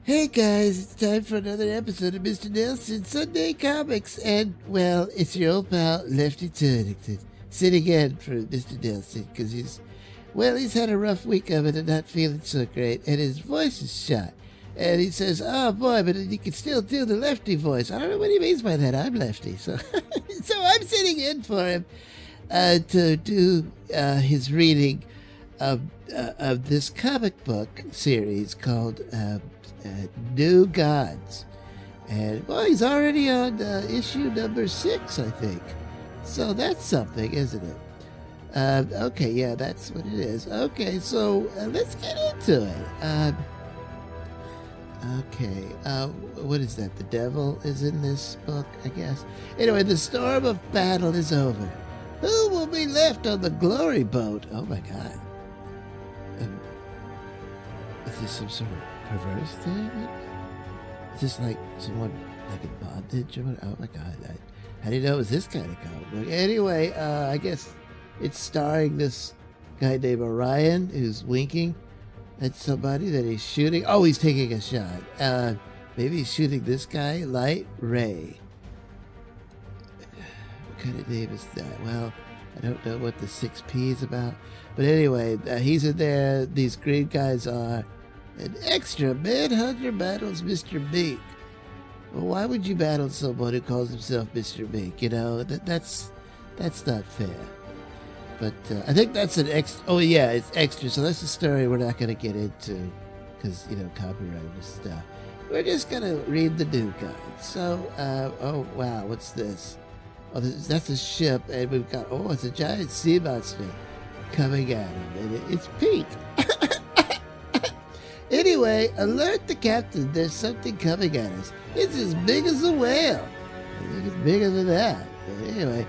Hey guys, it's time for another episode of Mr Nailsin Sunday Comics, and well, it's your old pal Lefty Turlington sitting in for Mr Nailsin because he's had a rough week of it and not feeling so great, and his voice is shot. And he says, "Oh boy, but you can still do the Lefty voice." I don't know what he means by that. I'm Lefty, so so I'm sitting in for him to do his reading of this comic book series called New Gods. And well, he's already on issue number 6, I think. So that's something, isn't it? Okay, yeah, that's what it is. Okay, so let's get into it. Okay, what is that? The devil is in this book, I guess. Anyway, the storm of battle is over. Who will be left on the glory boat? Oh my God. Is this some sort of perverse thing? Is this like someone like in bondage or what? Oh my God. I didn't know it was this kind of comic book. Anyway, I guess it's starring this guy named Orion who's winking at somebody that he's shooting. Oh, he's taking a shot. Maybe he's shooting this guy, Light Ray. What kind of name is that? Well, I don't know what the 6P is about. But anyway, he's in there. These green guys are. An extra manhunter battles Mr. Meek. Well, why would you battle someone who calls himself Mr. Meek? You know, that's not fair. But I think that's an extra. Oh, yeah, it's extra. So that's a story we're not going to get into because, you know, copyright stuff. We're just going to read the new guide. So, oh, wow, what's this? Oh, that's a ship, and we've got, it's a giant sea monster coming at him, and it's pink. Anyway, alert the captain, there's something coming at us. It's as big as a whale. I think it's bigger than that. But anyway,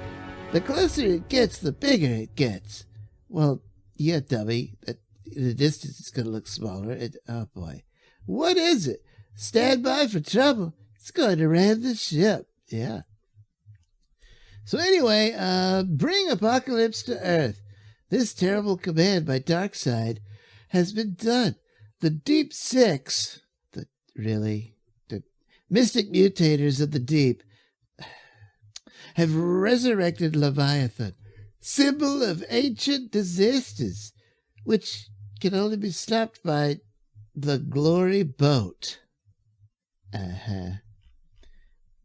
the closer it gets, the bigger it gets. Well, yeah, dummy. In the distance, it's going to look smaller. Oh, boy. What is it? Stand by for trouble. It's going to ram the ship. Yeah. So anyway, bring apocalypse to Earth. This terrible command by Darkseid has been done. The Deep Six, the mystic mutators of the deep, have resurrected Leviathan, symbol of ancient disasters, which can only be stopped by the glory boat.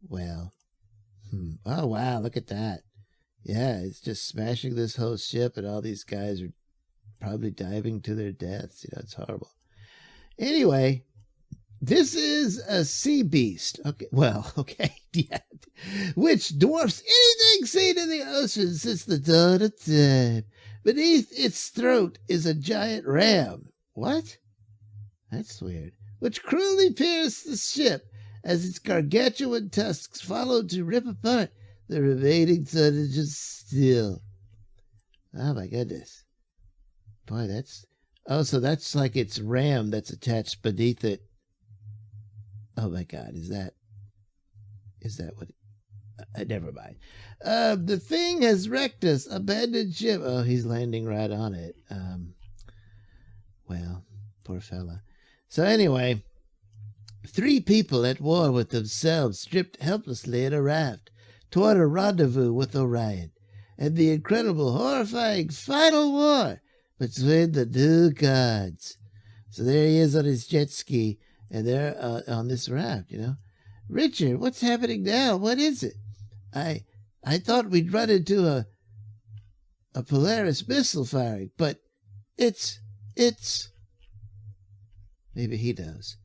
Well, oh wow, look at that. Yeah, it's just smashing this whole ship, and all these guys are probably diving to their deaths. You know, it's horrible. Anyway, this is a sea beast. Okay, yeah. Which dwarfs anything seen in the ocean since the dawn of time. Beneath its throat is a giant ram. What? That's weird. Which cruelly pierced the ship as its gargantuan tusks followed to rip apart the remaining tonnage of steel. Oh my goodness. Boy, that's... Oh, so that's like its ram that's attached beneath it. Oh my God, is that what? Never mind. The thing has wrecked us. Abandoned ship. Oh, he's landing right on it. Well, poor fella. So anyway, 3 people at war with themselves stripped helplessly in a raft toward a rendezvous with Orion, and the incredible, horrifying final war between the new gods. So there he is on his jet ski, and they're on this raft, you know. Richard, what's happening now? What is it? I thought we'd run into a Polaris missile firing, but it's... Maybe he knows.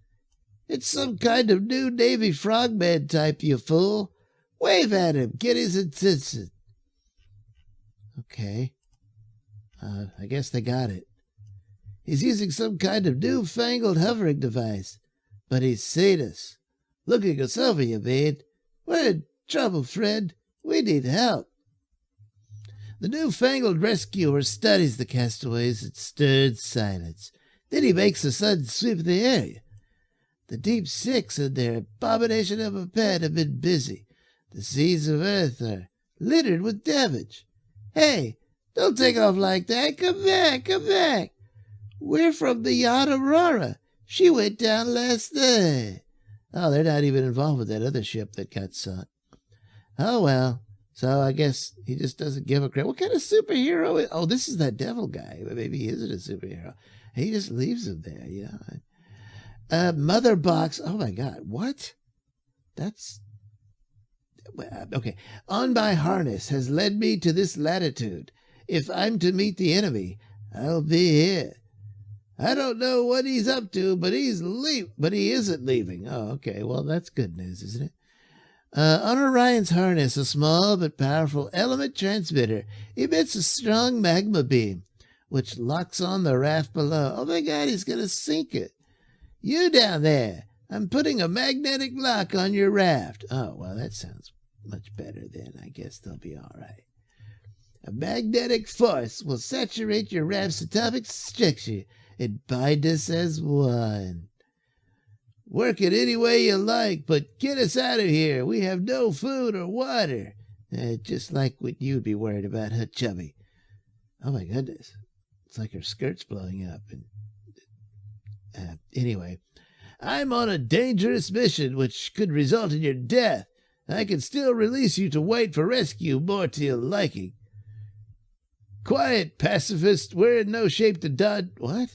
It's some kind of new Navy frogman type, you fool. Wave at him. Get his attention. Okay. I guess they got it. He's using some kind of newfangled hovering device, but he's seen us. Looking us over, you mean? We're in trouble, friend. We need help. The newfangled rescuer studies the castaways in stern silence. Then he makes a sudden sweep of the area. The Deep Six and their abomination of a pet have been busy. The seas of Earth are littered with damage. Hey, don't take off like that. Come back, come back. We're from the yacht Aurora. She went down last night. Oh, they're not even involved with that other ship that got sunk. Oh, well. So I guess he just doesn't give a crap. What kind of superhero is... Oh, this is that devil guy. But maybe he isn't a superhero. He just leaves him there, you know. Mother box. Oh, my God. What? That's... Okay. On my harness has led me to this latitude. If I'm to meet the enemy, I'll be here. I don't know what he's up to, but he isn't leaving. Oh, okay. Well, that's good news, isn't it? On Orion's harness, a small but powerful element transmitter emits a strong magma beam, which locks on the raft below. Oh my God, he's going to sink it. You down there, I'm putting a magnetic lock on your raft. Oh, well, that sounds much better then. I guess they'll be all right. A magnetic force will saturate your raft's atomic structure and bind us as one. Work it any way you like, but get us out of here. We have no food or water. Just like what you'd be worried about, huh, chubby? Oh, my goodness. It's like her skirt's blowing up. Anyway, I'm on a dangerous mission which could result in your death. I can still release you to wait for rescue more to your liking. Quiet, pacifist. We're in no shape to dodge... What?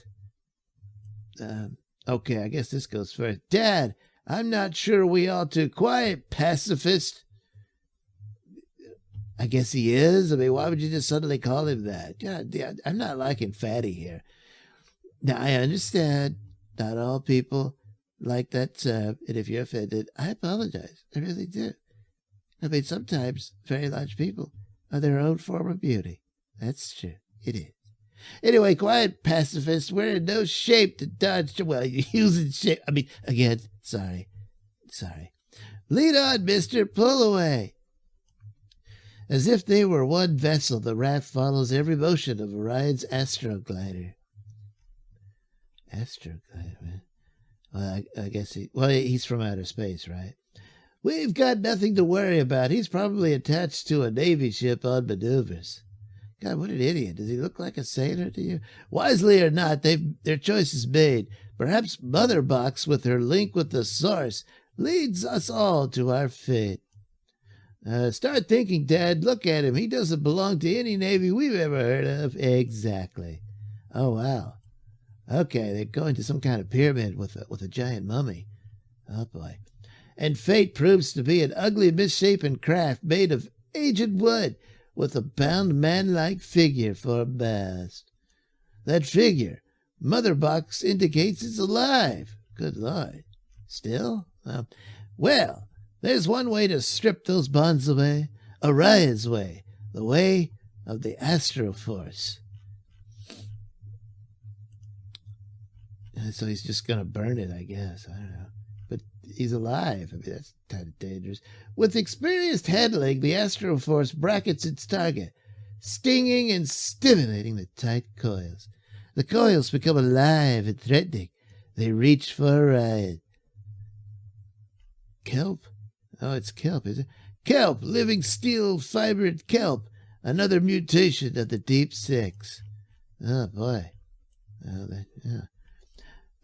Okay, I guess this goes first. Dad, I'm not sure we ought to... Quiet, pacifist. I guess he is. I mean, why would you just suddenly call him that? Yeah, I'm not liking Fatty here. Now, I understand not all people like that term, and if you're offended, I apologize. I really do. I mean, sometimes very large people are their own form of beauty. That's true. It is. Anyway, quiet, pacifist. We're in no shape to dodge... Well, you're using shape... I mean, again, sorry. Lead on, mister. Pull away. As if they were one vessel, the raft follows every motion of Orion's astroglider. Astroglider, man. Well, I guess he's from outer space, right? We've got nothing to worry about. He's probably attached to a Navy ship on maneuvers. God, what an idiot. Does he look like a sailor to you? Wisely or not, their choice is made. Perhaps Mother Box, with her link with the source, leads us all to our fate. Start thinking, Dad. Look at him. He doesn't belong to any Navy we've ever heard of. Exactly. Oh, wow. Okay, they're going to some kind of pyramid with a giant mummy. Oh, boy. And fate proves to be an ugly, misshapen craft made of aged wood, with a bound man-like figure for a mast. That figure, Mother Box, indicates it's alive. Good Lord. Still? Well, there's one way to strip those bonds away. Orion's way. The way of the Astroforce. So he's just going to burn it, I guess. I don't know. But he's alive. I mean, that's kind of dangerous. With experienced handling, the Astroforce brackets its target, stinging and stimulating the tight coils. The coils become alive and threatening. They reach for Orion. Kelp? Oh, it's kelp, is it? Kelp, living steel-fibered kelp. Another mutation of the Deep Six. Oh, boy. Yeah.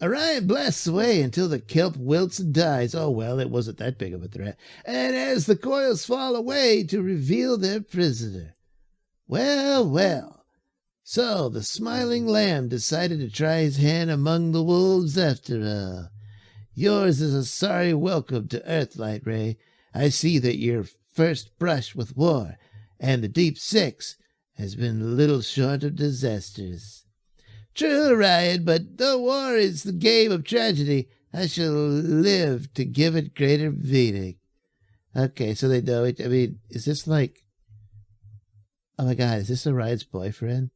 Orion blasts away until the kelp wilts and dies. Oh, well, it wasn't that big of a threat. And as the coils fall away to reveal their prisoner. Well. So the smiling lamb decided to try his hand among the wolves after all. Yours is a sorry welcome to Earthlight, Ray. I see that your first brush with war and the Deep Six has been little short of disastrous. True, Orion, but though war is the game of tragedy, I shall live to give it greater meaning. Okay, so they know it. I mean, is this like... Oh my God, is this Orion's boyfriend?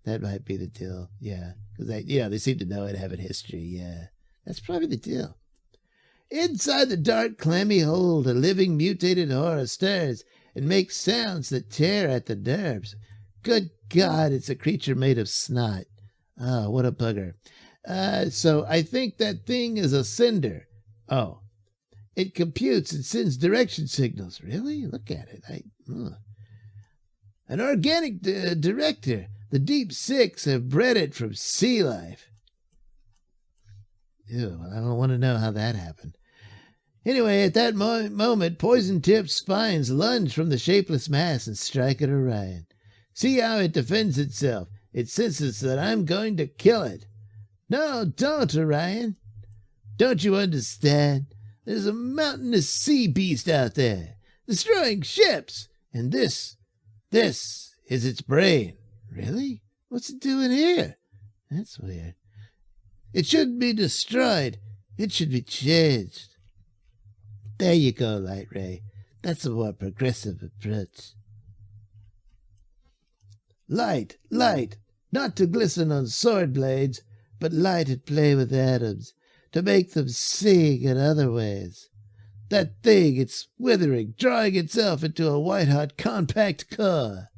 That might be the deal, yeah. Because they seem to know it, have a history, yeah. That's probably the deal. Inside the dark, clammy hold, a living, mutated horror stirs and makes sounds that tear at the nerves. Good God, it's a creature made of snot. Oh, what a bugger. So I think that thing is a sender. Oh. It computes and sends direction signals. Really? Look at it. An organic director. The Deep Six have bred it from sea life. Ew, well, I don't want to know how that happened. Anyway, at that moment, poison-tipped spines lunge from the shapeless mass and strike at Orion. See how it defends itself. It senses that I'm going to kill it. No, don't, Orion. Don't you understand? There's a mountainous sea beast out there, destroying ships, and this is its brain. Really? What's it doing here? That's weird. It shouldn't be destroyed. It should be changed. There you go, Light Ray. That's a more progressive approach. Light, not to glisten on sword blades, but light at play with atoms, to make them sing in other ways. That thing, it's withering, drawing itself into a white-hot compact core.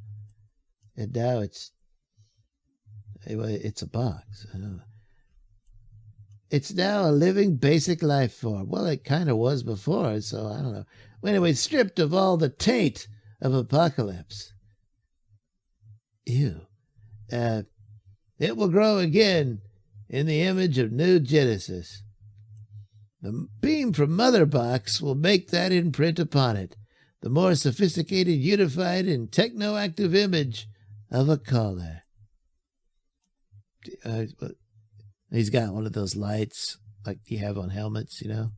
And now it's a box. It's now a living, basic life form. Well, it kind of was before, so I don't know. Anyway, stripped of all the taint of apocalypse. Ew. It will grow again in the image of New Genesis. The beam from Mother Box will make that imprint upon it, the more sophisticated, unified, and techno-active image of a caller. He's got one of those lights like you have on helmets, you know.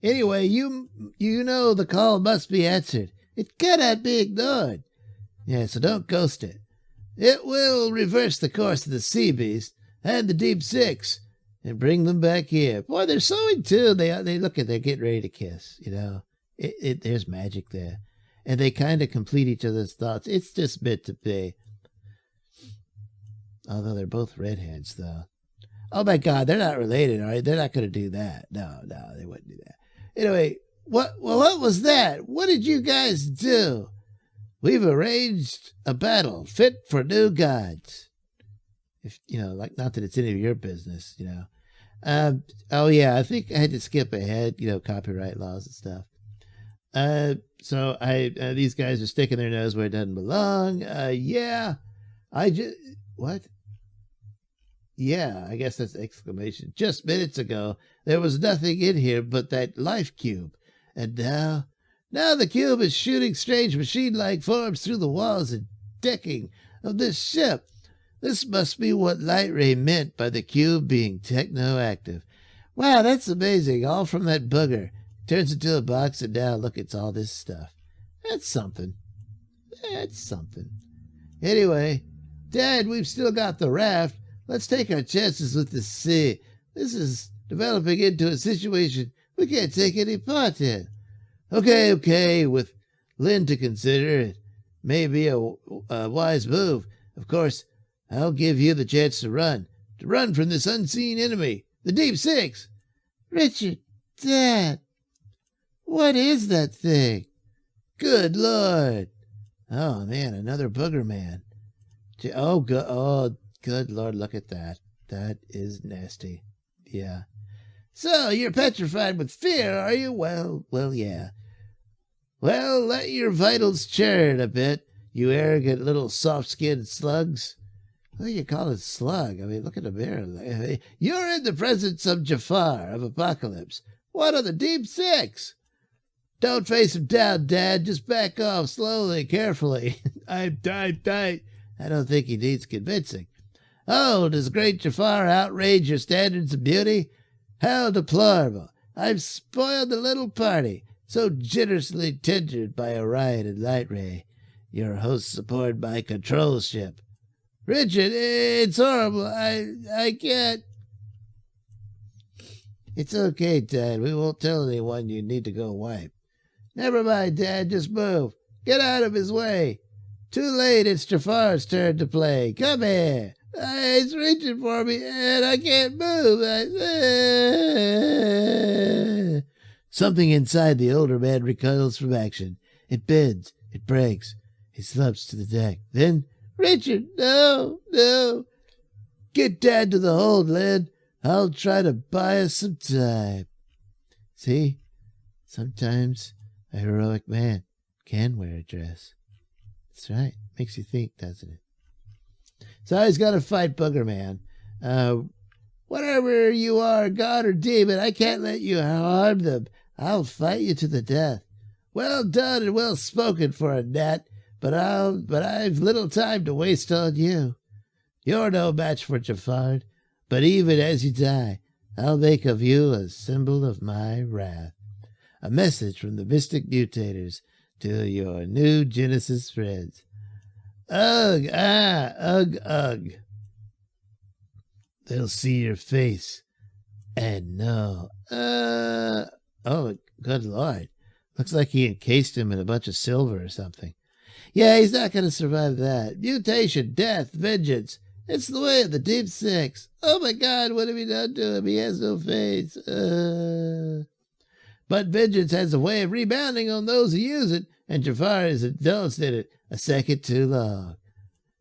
Anyway, you know the call must be answered. It cannot be ignored. Yeah, so don't ghost it. It will reverse the course of the sea beast and the Deep Six and bring them back here. Boy, they're so in tune. They look at, they're getting ready to kiss, you know. There's magic there. And they kind of complete each other's thoughts. It's just meant to be. Although they're both redheads, though. Oh, my God, they're not related, all right? They're not going to do that. No, they wouldn't do that. Anyway, what was that? What did you guys do? We've arranged a battle fit for new gods. If, you know, like, not that it's any of your business, you know. Oh, yeah, I think I had to skip ahead, you know, copyright laws and stuff. So these guys are sticking their nose where it doesn't belong. What? Yeah, I guess that's exclamation. Just minutes ago, there was nothing in here but that life cube. And now the cube is shooting strange machine-like forms through the walls and decking of this ship. This must be what Light Ray meant by the cube being techno-active. Wow, that's amazing. All from that booger. Turns into a box, and now look, it's all this stuff. That's something. Anyway, Dad, we've still got the raft. Let's take our chances with the sea. This is developing into a situation we can't take any part in. Okay, with Lynn to consider, it may be a wise move. Of course, I'll give you the chance to run from this unseen enemy, the Deep Six. Richard, Dad, what is that thing? Good Lord. Oh, man, another booger man. Oh, good Lord, look at that. That is nasty. Yeah. So, you're petrified with fear, are you? Well, yeah. Well, let your vitals churn a bit, you arrogant little soft-skinned slugs. What do you call it, slug? I mean, look at the mirror. You're in the presence of Jafar, of Apocalypse. One of the Deep Six. Don't face him down, Dad. Just back off slowly, carefully. I'm tight. I don't think he needs convincing. Oh, does great Jafar outrage your standards of beauty? How deplorable. I've spoiled the little party, so generously tendered by Orion and Light Ray, your hosts aboard my control ship. Richard, it's horrible. I can't. It's okay, Dad. We won't tell anyone you need to go wipe. Never mind, Dad. Just move. Get out of his way. Too late. It's Jafar's turn to play. Come here. He's reaching for me, and I can't move. Something inside the older man recoils from action. It bends. It breaks. He slumps to the deck. Then, Richard, no. Get Dad to the hold, Lynn. I'll try to buy us some time. See? Sometimes a heroic man can wear a dress. That's right. Makes you think, doesn't it? So he's got to fight Booger Man. Whatever you are, God or demon, I can't let you harm them. I'll fight you to the death. Well done and well spoken for a gnat, but I've little time to waste on you. You're no match for Jafar, but even as you die, I'll make of you a symbol of my wrath. A message from the mystic mutators to your new Genesis friends. Ugh, ugh, ugh. They'll see your face and know. Oh, good Lord. Looks like he encased him in a bunch of silver or something. Yeah, he's not going to survive that. Mutation, death, vengeance. It's the way of the deep six. Oh my God, what have you done to him? He has no face. But vengeance has a way of rebounding on those who use it, and Jafar has indulged in it a second too long.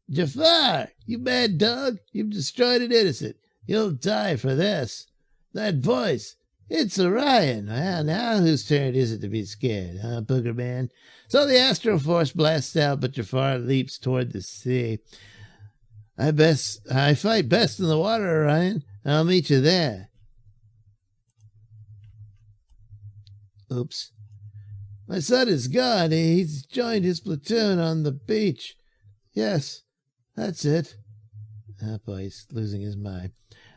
Jafar, you mad dog, you've destroyed an innocent. You'll die for this. That voice, it's Orion. Well, now whose turn is it to be scared, huh, Booger Man? So the astral force blasts out, but Jafar leaps toward the sea. I fight best in the water, Orion. I'll meet you there. Oops. My son is gone. He's joined his platoon on the beach. Yes, that's it. Oh boy, he's losing his mind.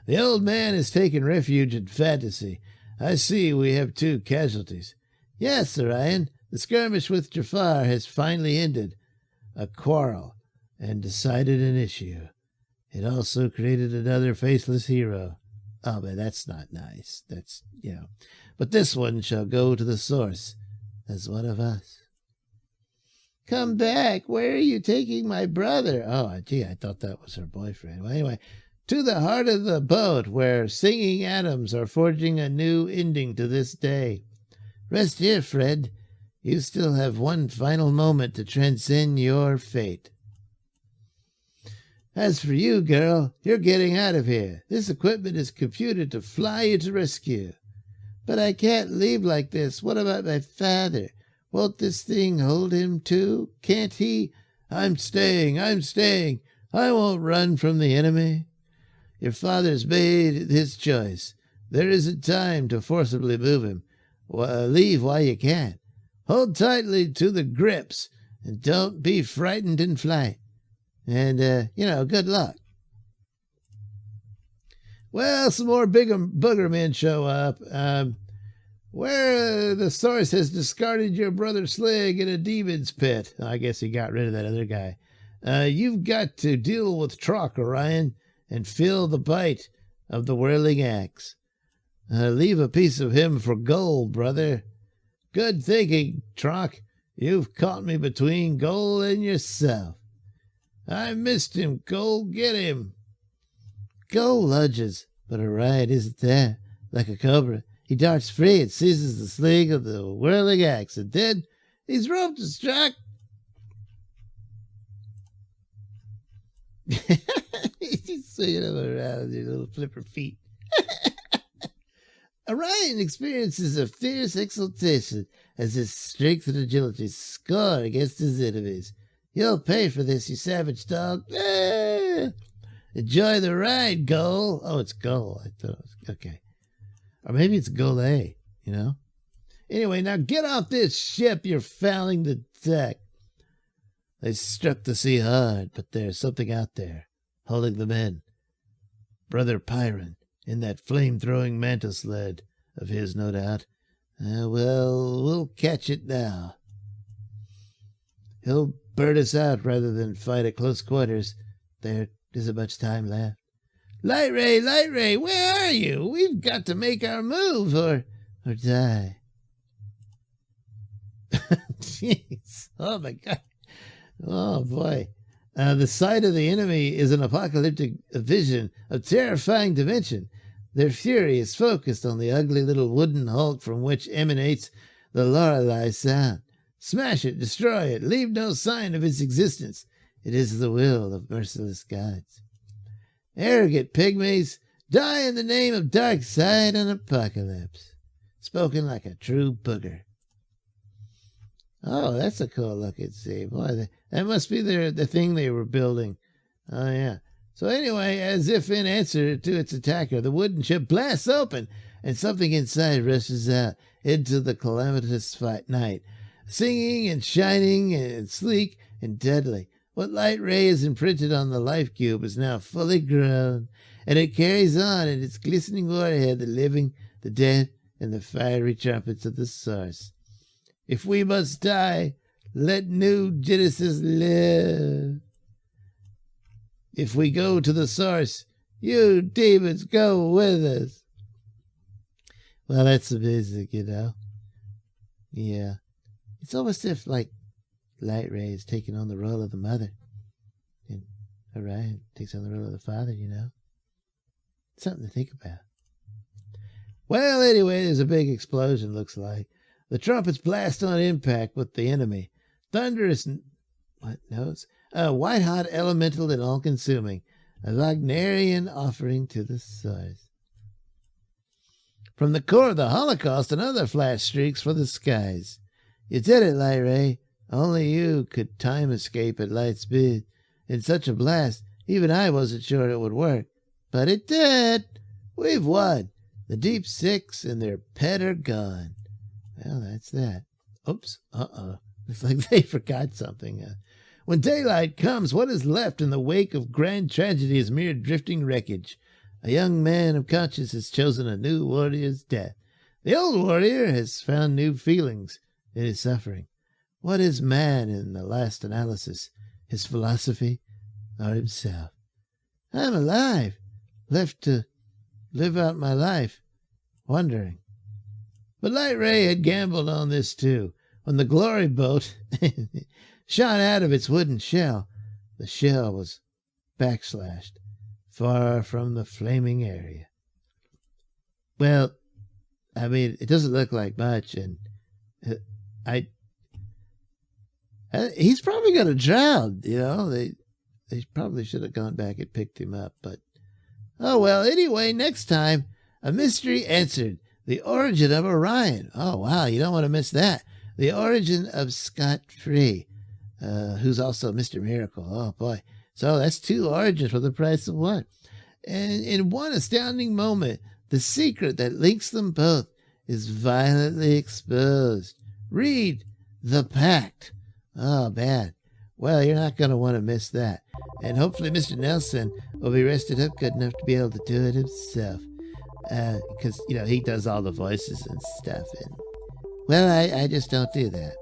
The old man has taken refuge in fantasy. I see we have 2 casualties. Yes, Orion, the skirmish with Jafar has finally ended a quarrel and decided an issue. It also created another faceless hero. Oh, but that's not nice. That's, But this one shall go to the source as one of us. Come back. Where are you taking my brother? Oh, gee, I thought that was her boyfriend. Well, anyway, to the heart of the boat where singing atoms are forging a new ending to this day. Rest here, Fred. You still have one final moment to transcend your fate. As for you, girl, you're getting out of here. This equipment is computed to fly you to rescue. But I can't leave like this. What about my father? Won't this thing hold him too? Can't he? I'm staying. I won't run from the enemy. Your father's made his choice. There isn't time to forcibly move him. Leave while you can. Hold tightly to the grips, and don't be frightened in flight. And, good luck. Well, some more booger men show up. Where the source has discarded your brother Slig in a demon's pit. I guess he got rid of that other guy. You've got to deal with Trock, Orion, and feel the bite of the whirling axe. Leave a piece of him for gold, brother. Good thinking, Trock. You've caught me between gold and yourself. I missed him, Cole. Get him. Cole lunges, but Orion isn't there. Like a cobra, he darts free and seizes the sling of the whirling axe, and then he's roped and struck. He's swinging him around with your little flipper feet. Orion experiences a fierce exultation as his strength and agility score against his enemies. You'll pay for this, you savage dog. Enjoy the ride, Goal. Oh, it's Goal. I thought it was, okay. Or maybe it's Gole, Anyway, now get off this ship. You're fouling the deck. They struck the sea hard, but there's something out there, holding them in. Brother Pyron, in that flame-throwing mantle sled of his, no doubt. We'll catch it now. He'll burn us out rather than fight at close quarters. There isn't much time left. Light Ray, where are you? We've got to make our move or die. Jeez. Oh, my God. Oh, boy. The sight of the enemy is an apocalyptic vision of terrifying dimension. Their fury is focused on the ugly little wooden hulk from which emanates the Lorelei sound. Smash it, destroy it, leave no sign of its existence. It is the will of merciless gods. Arrogant pygmies, die in the name of dark side and apocalypse. Spoken like a true booger. Oh, that's a cool looking scene. Boy, that must be the thing they were building. Oh, yeah. So anyway, as if in answer to its attacker, the wooden ship blasts open, and something inside rushes out into the calamitous night, singing and shining and sleek and deadly. What light ray is imprinted on the life cube is now fully grown, and it carries on in its glistening warhead the living, the dead, and the fiery trumpets of the source. If we must die, let new Genesis live. If we go to the source, you demons go with us. Well, that's the music, you know. Yeah. It's almost if, like, Light Ray is taking on the role of the mother. And Orion takes on the role of the father, you know. Something to think about. Well, anyway, there's a big explosion, looks like. The trumpets blast on impact with the enemy. Thunderous... What notes? White-hot, elemental, and all-consuming. A Wagnerian offering to the source. From the core of the Holocaust, another flash streaks for the skies. You did it, Light Ray. Only you could time escape at light speed. In such a blast, even I wasn't sure it would work. But it did. We've won. The Deep Six and their pet are gone. Well, that's that. Oops. It's like they forgot something. When daylight comes, what is left in the wake of grand tragedy is mere drifting wreckage. A young man of conscience has chosen a new warrior's death. The old warrior has found new feelings in his suffering. What is man in the last analysis? His philosophy or himself? I'm alive, left to live out my life, wondering. But Light Ray had gambled on this too. When the glory boat shot out of its wooden shell, the shell was backslashed far from the flaming area. Well, I mean, it doesn't look like much, and he's probably going to drown, you know. They probably should have gone back and picked him up, but oh well. Anyway, next time, a mystery answered. The origin of Orion. Oh wow, you don't want to miss that. The origin of Scott Free, who's also Mr. Miracle. Oh boy. So that's 2 origins for the price of 1. And in one astounding moment, the secret that links them both is violently exposed. Read The Pact. Oh, man. Well, you're not going to want to miss that. And hopefully Mr. Nailsin will be rested up good enough to be able to do it himself. Because, you know, he does all the voices and stuff. And, well, I just don't do that.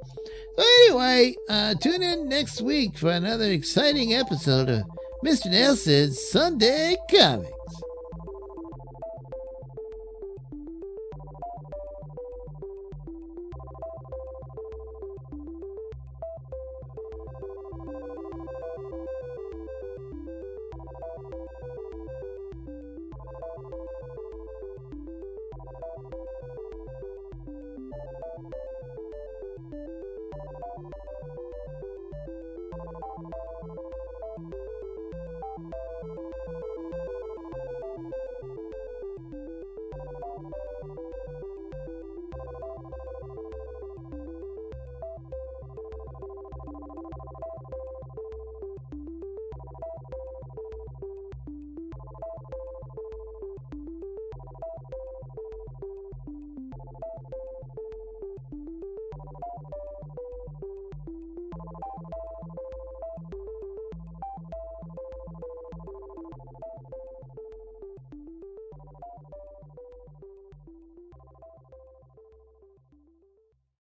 So anyway, tune in next week for another exciting episode of Mr. Nailsin's Sunday Comics.